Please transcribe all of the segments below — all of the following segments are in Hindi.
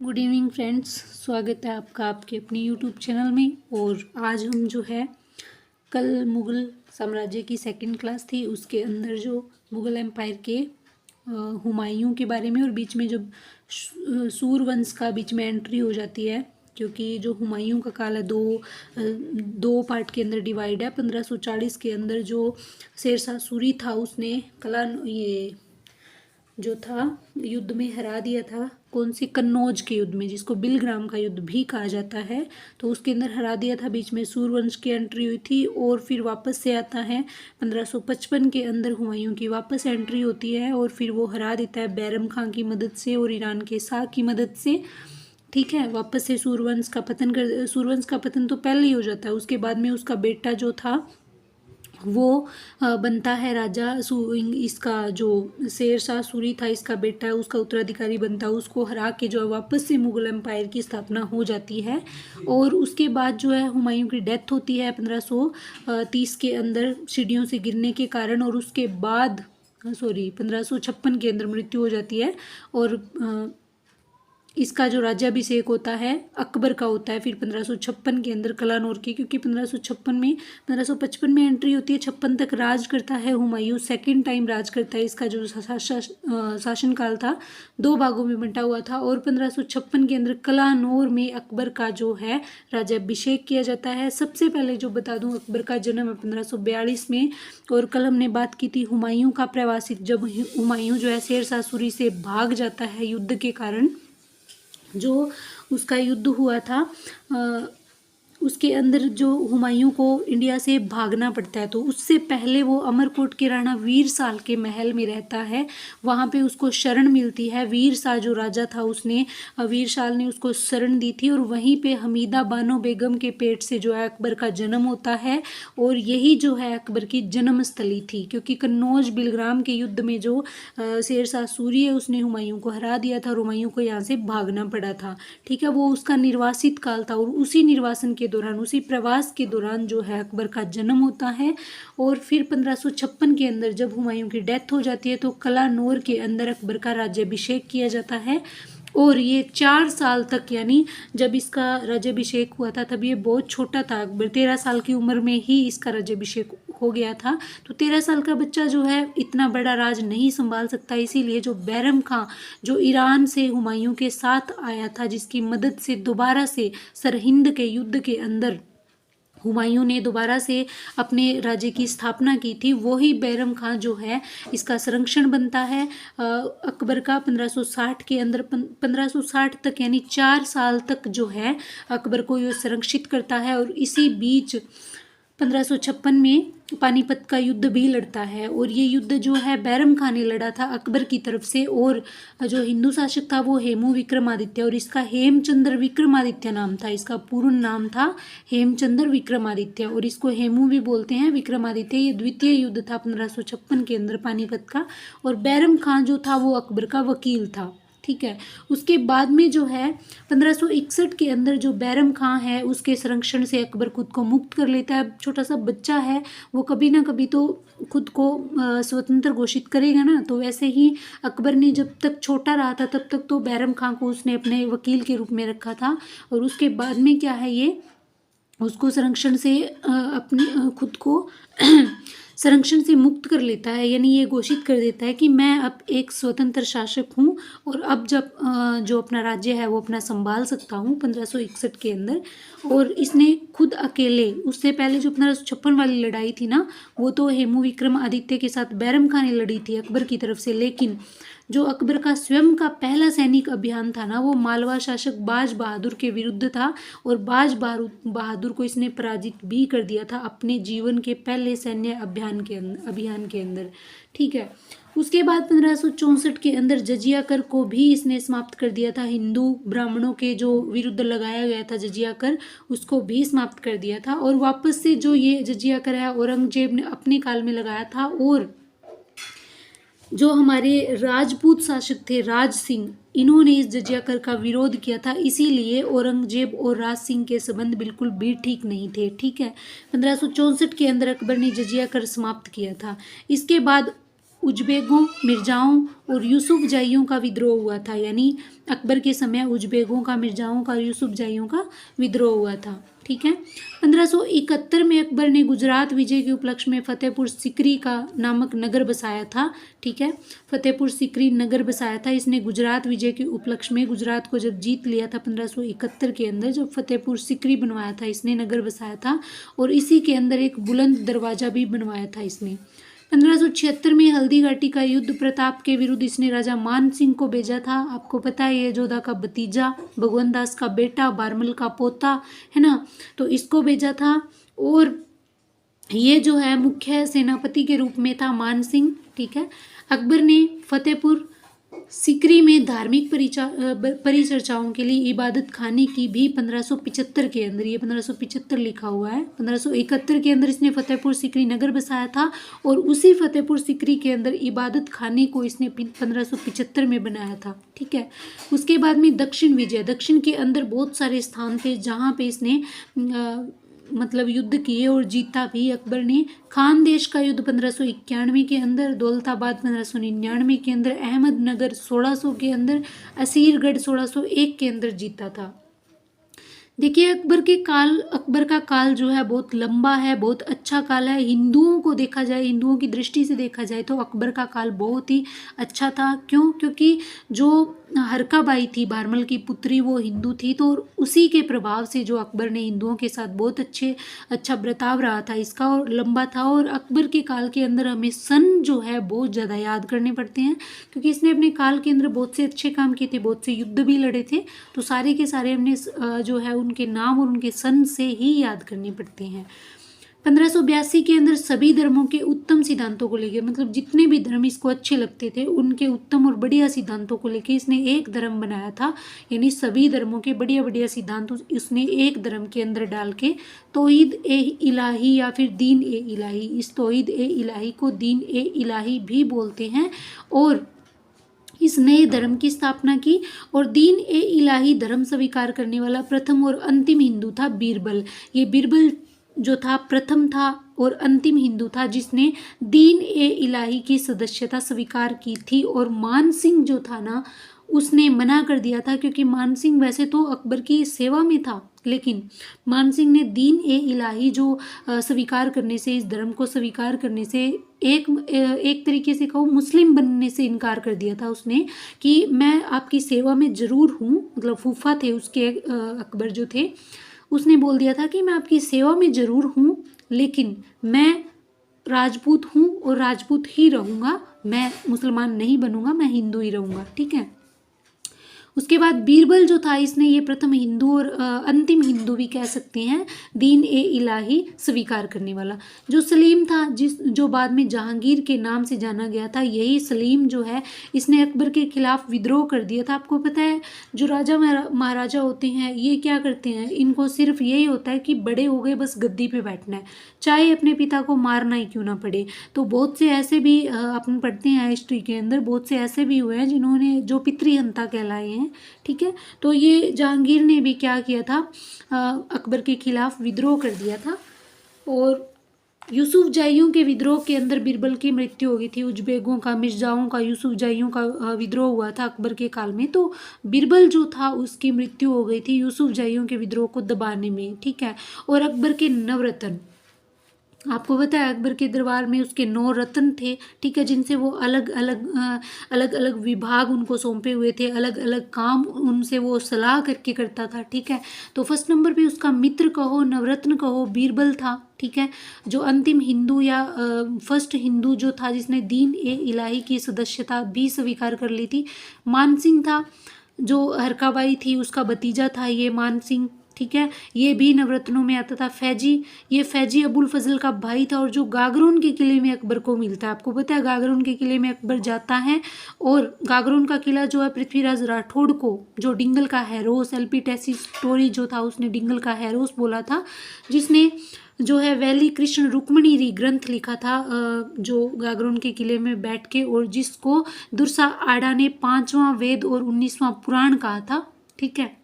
गुड इवनिंग फ्रेंड्स, स्वागत है आपका आपके अपने यूट्यूब चैनल में। और आज हम जो है कल मुग़ल साम्राज्य की सेकंड क्लास थी, उसके अंदर जो मुग़ल एम्पायर के हुमायूं के बारे में, और बीच में जब सूरवंश का बीच में एंट्री हो जाती है, क्योंकि जो हुमायूं का काल है दो पार्ट के अंदर डिवाइड है। 1540 के अंदर जो शेरशाह सूरी था उसने ये जो था युद्ध में हरा दिया था, कौन सी कन्नौज के युद्ध में, जिसको बिलग्राम का युद्ध भी कहा जाता है, तो उसके अंदर हरा दिया था। बीच में सूरवंश की एंट्री हुई थी और फिर वापस से आता है 1555 के अंदर हुमायूं की वापस एंट्री होती है और फिर वो हरा देता है बैरम खां की मदद से और ईरान के शाह की मदद से। ठीक है, वापस से सूरवंश का पतन तो पहले ही हो जाता है। उसके बाद में उसका बेटा जो था वो बनता है राजा। इसका जो शेरशाह सूरी था, इसका बेटा है, उसका उत्तराधिकारी बनता है। उसको हरा के जो है वापस से मुग़ल एम्पायर की स्थापना हो जाती है। और उसके बाद जो है हुमायूं की डेथ होती है 1530 के अंदर सीढ़ियों से गिरने के कारण, और उसके बाद 1556 के अंदर मृत्यु हो जाती है। और इसका जो राज्याभिषेक होता है अकबर का होता है फिर 1556 के अंदर कलानौर की, क्योंकि 1555 में एंट्री होती है। 56 तक राज करता है हुमायूं, सेकंड टाइम राज करता है। इसका जो शासनकाल था दो भागों में बंटा हुआ था, और 1556 के अंदर कलानौर में अकबर का जो है राज्याभिषेक किया जाता है। सबसे पहले जो बता दूं, अकबर का जन्म है 1542 में, और कल हमने बात की थी हुमायूं का प्रवासित, जब हुमायूं जो है शेरशाह सूरी से भाग जाता है युद्ध के कारण। जो उसका युद्ध हुआ था उसके अंदर जो हुमायूं को इंडिया से भागना पड़ता है, तो उससे पहले वो अमरकोट के राणा वीर साल के महल में रहता है। वहाँ पे उसको शरण मिलती है। वीर शाह जो राजा था वीर शाह ने उसको शरण दी थी, और वहीं पे हमीदा बानो बेगम के पेट से जो है अकबर का जन्म होता है। और यही जो है अकबर की जन्मस्थली थी, क्योंकि कन्नौज बिलग्राम के युद्ध में जो शेरशाह सूरी है उसने हुमायूं को हरा दिया था और हुमायूं को यहाँ से भागना पड़ा था। ठीक है, वो उसका निर्वासित काल था, और उसी निर्वासन के दौरान, उसी प्रवास के दौरान जो है अकबर का जन्म होता है। और फिर 1556 के अंदर जब हुमायूं की डेथ हो जाती है, तो कलानौर के अंदर अकबर का राज्याभिषेक किया जाता है। और ये 4 साल तक, यानी जब इसका राज्याभिषेक हुआ था तब ये बहुत छोटा था। अकबर 13 साल की उम्र में ही इसका राज्याभिषेक हो गया था। तो 13 साल का बच्चा जो है इतना बड़ा राज नहीं संभाल सकता। इसीलिए जो बैरम खां जो ईरान से हुमायूं के साथ आया था, जिसकी मदद से दोबारा से सरहिंद के युद्ध के अंदर हुमायूं ने दोबारा से अपने राज्य की स्थापना की थी, वही बैरम खां जो है इसका संरक्षण बनता है अकबर का 1560 के अंदर। 1560 तक यानी 4 साल तक जो है अकबर को ये संरक्षित करता है। और इसी बीच 1556 में पानीपत का युद्ध भी लड़ता है, और ये युद्ध जो है बैरम खान ने लड़ा था अकबर की तरफ से। और जो हिंदू शासक था वो हेमू विक्रमादित्य, और इसका हेमचंद्र विक्रमादित्य नाम था। इसका पूर्ण नाम था हेमचंद्र विक्रमादित्य, और इसको हेमू भी बोलते हैं, विक्रमादित्य। ये द्वितीय युद्ध था 1556 के अंदर पानीपत का, और बैरम खान जो था वो अकबर का वकील था। ठीक है, उसके बाद में जो है 1561 के अंदर जो बैरम खां है उसके संरक्षण से अकबर खुद को मुक्त कर लेता है। छोटा सा बच्चा है, वो कभी ना कभी तो खुद को स्वतंत्र घोषित करेगा ना। तो वैसे ही अकबर ने जब तक छोटा रहा था तब तक तो बैरम खां को उसने अपने वकील के रूप में रखा था, और उसके बाद में क्या है, ये उसको संरक्षण से अपनी खुद को संरक्षण से मुक्त कर लेता है। यानी ये घोषित कर देता है कि मैं अब एक स्वतंत्र शासक हूँ, और अब जब जो अपना राज्य है वो अपना संभाल सकता हूँ 1561 के अंदर। और इसने खुद अकेले, उससे पहले जो 1556 वाली लड़ाई थी ना, वो तो हेमू विक्रमादित्य के साथ बैरम खां ने लड़ी थी अकबर की तरफ से। लेकिन जो अकबर का स्वयं का पहला सैनिक अभियान था ना, वो मालवा शासक बाज बहादुर के विरुद्ध था, और बाज बहादुर को इसने पराजित भी कर दिया था अपने जीवन के पहले सैन्य अभियान के अंदर। ठीक है, उसके बाद 1564 के अंदर जजिया कर को भी इसने समाप्त कर दिया था। हिंदू ब्राह्मणों के जो विरुद्ध लगाया गया था जजिया कर, उसको भी समाप्त कर दिया था। और वापस से जो ये जजिया कर है औरंगजेब ने अपने काल में लगाया था। और जो हमारे राजपूत शासक थे राज सिंह, इन्होंने इस जजिया कर का विरोध किया था। इसीलिए औरंगजेब और राज सिंह के संबंध बिल्कुल भी ठीक नहीं थे। ठीक है, 1564 के अंदर अकबर ने जजिया कर समाप्त किया था। इसके बाद उजबेगों, मिर्जाओं और यूसुफजाइयों का विद्रोह हुआ था। यानी अकबर के समय उजबेगों का, मिर्जाओं का, यूसुफजाइयों का विद्रोह हुआ था। ठीक है। 1571 में अकबर ने गुजरात विजय के उपलक्ष्य में फतेहपुर सीकरी का नामक नगर बसाया था। ठीक है, फतेहपुर सीकरी नगर बसाया था इसने गुजरात विजय के उपलक्ष्य में। गुजरात को जब जीत लिया था 1571 के अंदर, जब फतेहपुर सीकरी बनवाया था इसने, नगर बसाया था। और इसी के अंदर एक बुलंद दरवाजा भी बनवाया था इसने। 1576 में हल्दी घाटी का युद्ध प्रताप के विरुद्ध इसने राजा मान सिंह को भेजा था। आपको पता है ये जोधा का भतीजा, भगवंत दास का बेटा, बारमल का पोता है ना, तो इसको भेजा था। और ये जो है मुख्य सेनापति के रूप में था मान सिंह। ठीक है। अकबर ने फतेहपुर सीकरी में धार्मिक परिचर्चाओं के लिए इबादत खाने की भी 1575 के अंदर, ये 1575 लिखा हुआ है, 1571 के अंदर इसने फतेहपुर सीकरी नगर बसाया था। और उसी फतेहपुर सीकरी के अंदर इबादत खाने को इसने 1575 में बनाया था। ठीक है। उसके बाद में दक्षिण विजय, दक्षिण के अंदर बहुत सारे स्थान थे जहाँ पे इसने मतलब युद्ध किए और जीता भी अकबर ने। खानदेश का युद्ध 1591 के अंदर, दौलताबाद 1599 के अंदर, अहमदनगर 1600 के अंदर, असीरगढ़ 1601 के अंदर जीता था। देखिए अकबर का काल जो है बहुत लंबा है, बहुत अच्छा काल है। हिंदुओं को देखा जाए, हिंदुओं की दृष्टि से देखा जाए तो अकबर का काल बहुत ही अच्छा था। क्यों? क्योंकि जो हरकाबाई थी, बारमल की पुत्री, वो हिंदू थी, तो उसी के प्रभाव से जो अकबर ने हिंदुओं के साथ बहुत अच्छा बर्ताव रहा था इसका, और लंबा था। और अकबर के काल के अंदर हमें सन जो है बहुत ज़्यादा याद करने पड़ते हैं, क्योंकि इसने अपने काल के अंदर बहुत से अच्छे काम किए थे, बहुत से युद्ध भी लड़े थे। तो सारे के सारे हमने जो है उनके नाम और उनके सन से ही याद करने पड़ते हैं। 1582 के अंदर सभी धर्मों के उत्तम सिद्धांतों को लेकर, मतलब जितने भी धर्म इसको अच्छे लगते थे उनके उत्तम और बढ़िया सिद्धांतों को लेकर इसने एक धर्म बनाया था। यानी सभी धर्मों के बढ़िया बढ़िया सिद्धांत उसने एक धर्म के अंदर डाल के तौहीद ए इलाही या फिर दीन ए इलाही, इस तौहीद ए इलाही को दीन ए इलाही भी बोलते हैं, और इस नए धर्म की स्थापना की। और दीन ए इलाही धर्म स्वीकार करने वाला प्रथम और अंतिम हिंदू था बीरबल। ये बीरबल जो था प्रथम था और अंतिम हिंदू था जिसने दीन ए इलाही की सदस्यता स्वीकार की थी। और मान सिंह जो था ना, उसने मना कर दिया था, क्योंकि मान सिंह वैसे तो अकबर की सेवा में था, लेकिन मान सिंह ने दीन ए इलाही जो स्वीकार करने से, इस धर्म को स्वीकार करने से, एक तरीके से कहूँ मुस्लिम बनने से इनकार कर दिया था उसने, कि मैं आपकी सेवा में ज़रूर हूँ। मतलब फूफा थे उसके अकबर जो थे, उसने बोल दिया था कि मैं आपकी सेवा में ज़रूर हूँ, लेकिन मैं राजपूत हूँ और राजपूत ही रहूँगा, मैं मुसलमान नहीं बनूँगा, मैं हिंदू ही रहूँगा। ठीक है। उसके बाद बीरबल जो था, इसने ये प्रथम हिंदू और अंतिम हिंदू भी कह सकते हैं, दीन ए इलाही स्वीकार करने वाला। जो सलीम था, जो बाद में जहांगीर के नाम से जाना गया था, यही सलीम जो है इसने अकबर के खिलाफ विद्रोह कर दिया था। आपको पता है जो राजा महाराजा होते हैं ये क्या करते हैं, इनको सिर्फ यही होता है कि बड़े हो गए बस गद्दी पे बैठना है, चाहे अपने पिता को मारना ही क्यों ना पड़े। तो बहुत से ऐसे भी अपन पढ़ते हैं हिस्ट्री के अंदर, बहुत से ऐसे भी हुए हैं जिन्होंने, जो पितृहंता कहलाए हैं। ठीक है। तो ये जहांगीर ने भी क्या किया था, अकबर के खिलाफ विद्रोह कर दिया था। और यूसुफजाइयों के विद्रोह के अंदर बीरबल की मृत्यु हो गई थी। उजबेगों का, मिर्जाओं का, यूसुफजाइयों का विद्रोह हुआ था अकबर के काल में, तो बीरबल जो था उसकी मृत्यु हो गई थी यूसुफजाइयों के विद्रोह को दबाने में। ठीक है। और अकबर के नवरत्न, आपको पता है अकबर के दरबार में उसके 9 रत्न थे। ठीक है। जिनसे वो अलग अलग विभाग उनको सौंपे हुए थे, अलग अलग काम उनसे वो सलाह करके करता था। ठीक है। तो फर्स्ट नंबर पे उसका मित्र कहो, नवरत्न कहो, बीरबल था। ठीक है। जो अंतिम हिंदू या फर्स्ट हिंदू जो था जिसने दीन ए इलाही की सदस्यता भी स्वीकार कर ली थी, मान सिंह था। जो हरकाबाई थी उसका भतीजा था ये मान सिंह। ठीक है। ये भी नवरत्नों में आता था। फैजी, ये फैजी अबुल फजल का भाई था, और जो गागरोन के किले में अकबर को मिलता है। आपको पता है गागरोन के किले में अकबर जाता है, और गागरोन का किला जो है पृथ्वीराज राठौड़ को, जो डिंगल का हैरोस, एलपी टेसी स्टोरी जो था उसने डिंगल का हैरोस बोला था, जिसने जो है वैली कृष्ण रुक्मणी ग्रंथ लिखा था, जो गागरोन के किले में बैठ के, और जिसको दुर्सा आडा ने 5वां वेद और 19वां पुराण कहा था। ठीक है।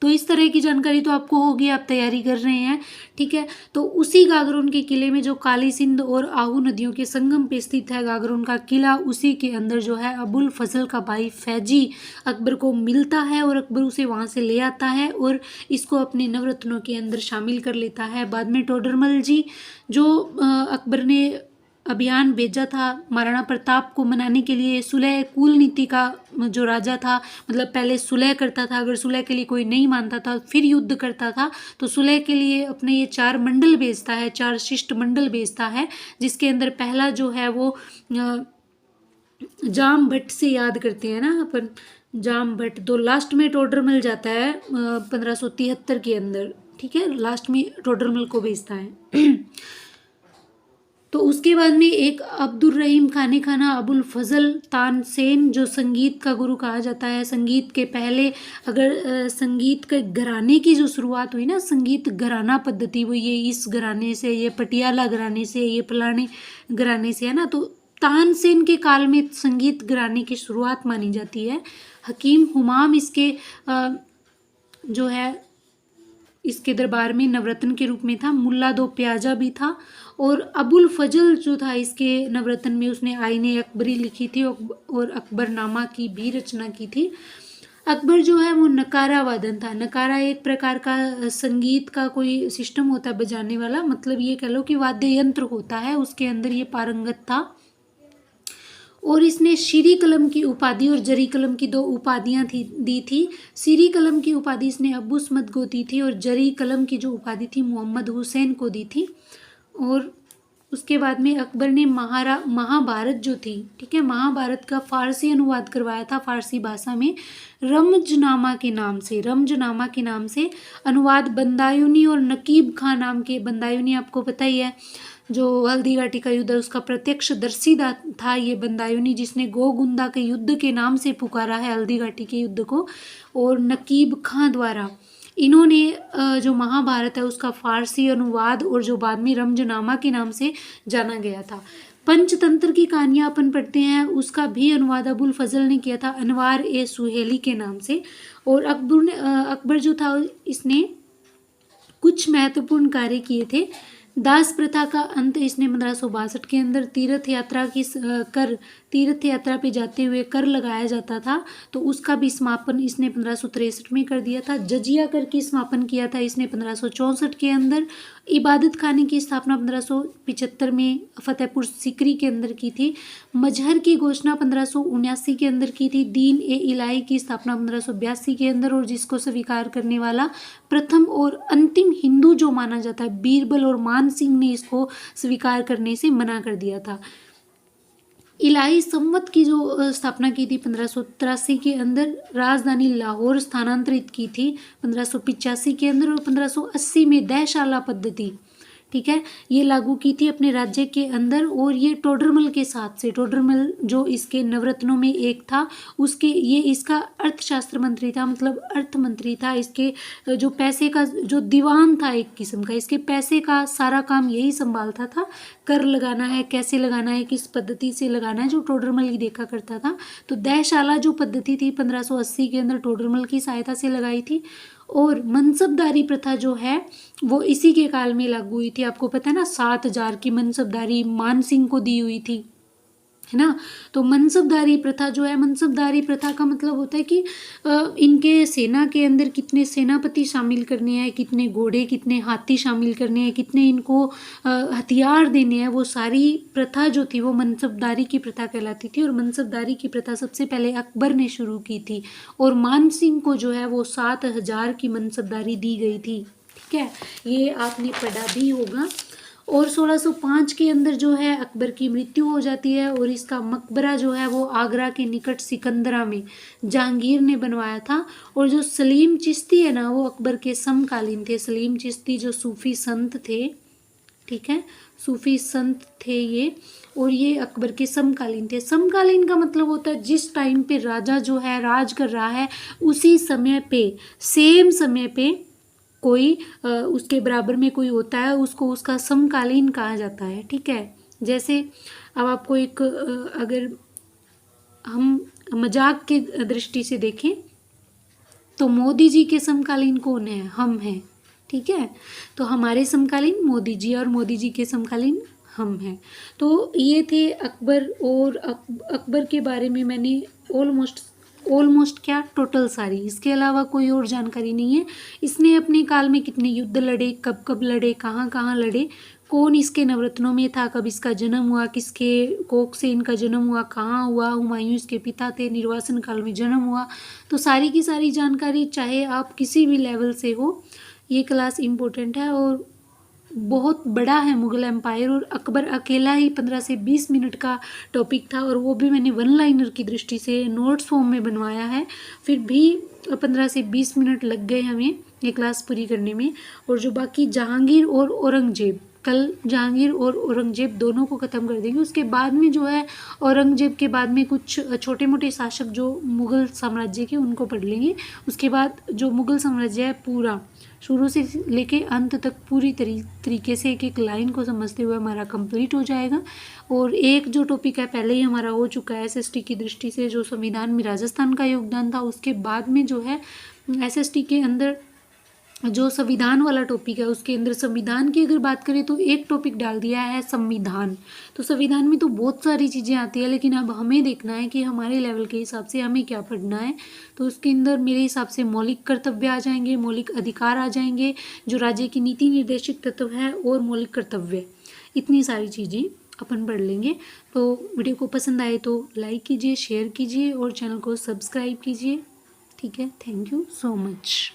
तो इस तरह की जानकारी तो आपको होगी, आप तैयारी कर रहे हैं, ठीक है। तो उसी गागरोन के किले में जो काली सिंध और आहू नदियों के संगम पे स्थित है गागरोन का किला, उसी के अंदर जो है अबुल फजल का भाई फैजी अकबर को मिलता है और अकबर उसे वहाँ से ले आता है और इसको अपने नवरत्नों के अंदर शामिल कर लेता है। बाद में टोडरमल जी जो अकबर ने अभियान भेजा था महाराणा प्रताप को मनाने के लिए, सुलह कुल नीति का जो राजा था, मतलब पहले सुलह करता था, अगर सुलह के लिए कोई नहीं मानता था फिर युद्ध करता था, तो सुलह के लिए अपने ये 4 मंडल भेजता है, 4 शिष्ट मंडल भेजता है, जिसके अंदर पहला जो है वो जाम भट्ट से याद करते हैं ना अपन, जाम भट्ट। तो लास्ट में टोडरमल जाता है 1573 के अंदर, ठीक है, लास्ट में टोडरमल को भेजता है। तो उसके बाद में एक अब्दुल रहीम खाने खाना अबुल फजल तानसेन जो संगीत का गुरु कहा जाता है। संगीत के पहले अगर संगीत के घराने की जो शुरुआत हुई ना, संगीत घराना पद्धति, वो ये इस घराने से, ये पटियाला घराने से, ये फलाने घराने से है ना, तो तानसेन के काल में संगीत घराने की शुरुआत मानी जाती है। हकीम हुमाम इसके जो है इसके दरबार में नवरत्न के रूप में था। मुल्ला दो प्याजा भी था और अबुल फजल जो था इसके नवरत्न में उसने आईने अकबरी लिखी थी और अकबरनामा की भी रचना की थी। अकबर जो है वो नकारा वादन था। नकारा एक प्रकार का संगीत का कोई सिस्टम होता है बजाने वाला, मतलब ये कह लो कि वाद्य यंत्र होता है, उसके अंदर ये पारंगत था। और इसने शीरी कलम की उपाधि और जरी कलम की 2 उपाधियां दी थी। शीरी कलम की उपाधि इसने अब्बू समद को दी थी और जरी कलम की जो उपाधि थी मोहम्मद हुसैन को दी थी। और उसके बाद में अकबर ने महाभारत जो थी, ठीक है, महाभारत का फारसी अनुवाद करवाया था, फारसी भाषा में रमजनामा के नाम से अनुवाद बंदायूनी और नकीब खां नाम के, बंदायूनी आपको पता ही है जो हल्दी घाटी का युद्ध है उसका प्रत्यक्षदर्शी था ये बंदायूनी, जिसने गोगुंदा के युद्ध के नाम से पुकारा है हल्दी घाटी के युद्ध को। और नकीब खां द्वारा इन्होंने जो महाभारत है उसका फारसी अनुवाद और जो बाद में रमजनामा के नाम से जाना गया था। पंचतंत्र की कहानियाँ अपन पढ़ते हैं, उसका भी अनुवाद अबुल फजल ने किया था अनवार ए सुहेली के नाम से। और अकबर जो था इसने कुछ महत्वपूर्ण कार्य किए थे। दास प्रथा का अंत इसने 1562 के अंदर तीर्थ यात्रा पे जाते हुए कर लगाया जाता था, तो उसका भी समापन इसने 1563 में कर दिया था। जजिया कर की समापन किया था इसने 1564 के अंदर। इबादत खाने की स्थापना 1575 में फतेहपुर सीकरी के अंदर की थी। मजहर की घोषणा 1579 के अंदर की थी। दीन ए इलाही की स्थापना 1582 के अंदर, और जिसको स्वीकार करने वाला प्रथम और अंतिम हिंदू जो माना जाता है बीरबल और मान सिंह ने इसको स्वीकार करने से मना कर दिया था। इलाही संवत की जो स्थापना की थी 1583 के अंदर, राजधानी लाहौर स्थानांतरित की थी 1585 के अंदर, और 1580 में दहशाला पद्धति, ठीक है, ये लागू की थी अपने राज्य के अंदर। और ये टोडरमल के साथ से, टोडरमल जो इसके नवरत्नों में एक था, उसके ये इसका अर्थशास्त्र मंत्री था, मतलब अर्थ मंत्री था। इसके जो पैसे का जो दीवान था एक किस्म का, इसके पैसे का सारा काम यही संभालता था। कर लगाना है, कैसे लगाना है, किस पद्धति से लगाना है, जो टोडरमल ही देखा करता था। तो दहशाला जो पद्धति थी 1580 के अंदर टोडरमल की सहायता से लगाई थी। और मनसबदारी प्रथा जो है वो इसी के काल में लागू हुई थी। आपको पता है ना 7000 की मनसबदारी मान सिंह को दी हुई थी, है ना। तो मनसबदारी प्रथा जो है, मनसबदारी प्रथा का मतलब होता है कि इनके सेना के अंदर कितने सेनापति शामिल करने हैं, कितने घोड़े, कितने हाथी शामिल करने हैं, कितने इनको हथियार देने हैं, वो सारी प्रथा जो थी वो मनसबदारी की प्रथा कहलाती थी। और मनसबदारी की प्रथा सबसे पहले अकबर ने शुरू की थी, और मान सिंह को जो है वो 7000 की मनसबदारी दी गई थी, ठीक है, ये आपने पढ़ा भी होगा। और 1605 के अंदर जो है अकबर की मृत्यु हो जाती है, और इसका मकबरा जो है वो आगरा के निकट सिकंदरा में जहांगीर ने बनवाया था। और जो सलीम चिश्ती है ना वो अकबर के समकालीन थे। सलीम चिश्ती जो सूफी संत थे, ठीक है, सूफी संत थे ये, और ये अकबर के समकालीन थे। समकालीन का मतलब होता है जिस टाइम पे राजा जो है राज कर रहा है उसी समय पे, सेम समय पे कोई उसके बराबर में कोई होता है, उसको उसका समकालीन कहा जाता है, ठीक है। जैसे अब आपको एक अगर हम मजाक की दृष्टि से देखें तो मोदी जी के समकालीन कौन है? हम हैं, ठीक है। तो हमारे समकालीन मोदी जी और मोदी जी के समकालीन हम हैं। तो ये थे अकबर, और अकबर के बारे में मैंने ऑलमोस्ट क्या टोटल सारी, इसके अलावा कोई और जानकारी नहीं है। इसने अपने काल में कितने युद्ध लड़े, कब कब लड़े, कहाँ कहाँ लड़े, कौन इसके नवरत्नों में था, कब इसका जन्म हुआ, किसके कोख से इनका जन्म हुआ, कहाँ हुआ, हुमायूं इसके पिता थे, निर्वासन काल में जन्म हुआ। तो सारी की सारी जानकारी, चाहे आप किसी भी लेवल से हो, ये क्लास इम्पोर्टेंट है और बहुत बड़ा है मुग़ल एम्पायर। और अकबर अकेला ही 15 से 20 मिनट का टॉपिक था, और वो भी मैंने वन लाइनर की दृष्टि से नोट्स फॉर्म में बनवाया है। फिर भी 15 से 20 मिनट लग गए हमें ये क्लास पूरी करने में। और जो बाकी जहांगीर और औरंगजेब, कल जहांगीर और औरंगजेब दोनों को ख़त्म कर देंगे। उसके बाद में जो है औरंगजेब के बाद में कुछ छोटे मोटे शासक जो मुग़ल साम्राज्य के, उनको पढ़ लेंगे। उसके बाद जो मुग़ल साम्राज्य है पूरा शुरू से लेके अंत तक पूरी तरीके से एक एक लाइन को समझते हुए हमारा कंप्लीट हो जाएगा। और एक जो टॉपिक है पहले ही हमारा हो चुका है एसएसटी की दृष्टि से, जो संविधान में राजस्थान का योगदान था। उसके बाद में जो है एसएसटी के अंदर जो संविधान वाला टॉपिक है, उसके अंदर संविधान की अगर बात करें तो एक टॉपिक डाल दिया है संविधान। तो संविधान में तो बहुत सारी चीज़ें आती है, लेकिन अब हमें देखना है कि हमारे लेवल के हिसाब से हमें क्या पढ़ना है। तो उसके अंदर मेरे हिसाब से मौलिक कर्तव्य आ जाएंगे, मौलिक अधिकार आ जाएंगे, जो राज्य की नीति निर्देशित तत्व है, और मौलिक कर्तव्य, इतनी सारी चीज़ें अपन पढ़ लेंगे। तो वीडियो को पसंद आए तो लाइक कीजिए, शेयर कीजिए और चैनल को सब्सक्राइब कीजिए। ठीक है, थैंक यू सो मच।